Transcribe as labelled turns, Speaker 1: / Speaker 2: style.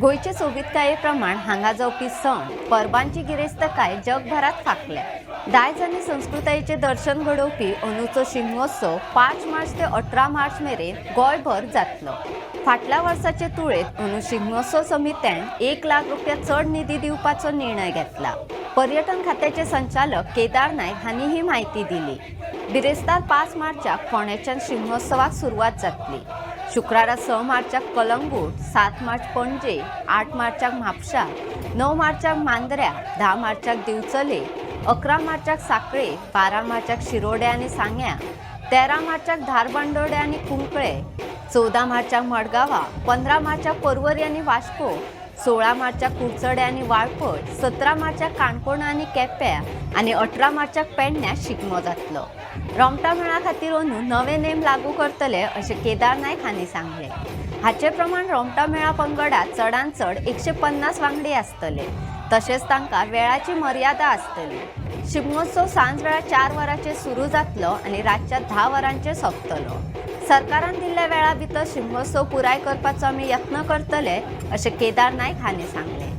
Speaker 1: गोयचे सोबीतकाये प्रमाण हांगा जावपी सण परबांची गिरेस्तकाय जगभरात फाकल्या। 10 जणी संस्कृतायेचे दर्शन घडोवपी अंदूचो शिगमोत्सव 5 मार्च ते 18 मार्च मेरेन गोंयभर जातलो। फाटल्या वर्साचे तुळेत अंदू शिगमोत्सव समित्यान 1 लाख रुपया चड निधी दिवपाचो निर्णय घेतला। पर्यटन खात्याचे संचालक केदार नायक हांणी ही माहिती दिली। बिरेस्तार 5 मार्चाक फोंडेच्यान शिगमोत्सवाक सुरवात जातली। शुक्रारा 6 मार्चाक कलंगूट, 7 मार्च पणजे, 8 मार्चाक म्हापशा, 9 मार्चाक मांद्र्या, 10 मार्चाक दिवचले, 11 मार्चाक सांखळे, 12 मार्चाक शिरोडे आनी सांग्या, 13 मार्चाक धारबांदोडे आनी कुंकळे, 14 मार्चाक मडगांवां, 15 मार्चाक पर्वरी आनी वास्को, 16 मार्चाक कुडचडे आनी वाळपय, 17 मार्चाक काणकोण आनी केप्यां आनी 18 मार्चाक पेडण्यां शिगमो जातलो। रोमटा मेळा खातीर अंदू नवे नेम लागू करतले अशें केदार नायक हांणी सांगले। हाचे प्रमाण रोमटा मेळा पंगडात चडांत चड 150 वांगडी आसतले, तशेंच तांकां वेळाची मर्यादा आसतली। शिगमोत्सव सांज वेळा 4 वरांचेर सुरू जातलो आनी रातच्या 10 वरांचेर सोंपतलो। सरकारान दिल्ल्या वेळा भितर शिगमोत्सव पुराय करपाचो आमी यत्न करतले अशें केदार नायक हांणी सांगले।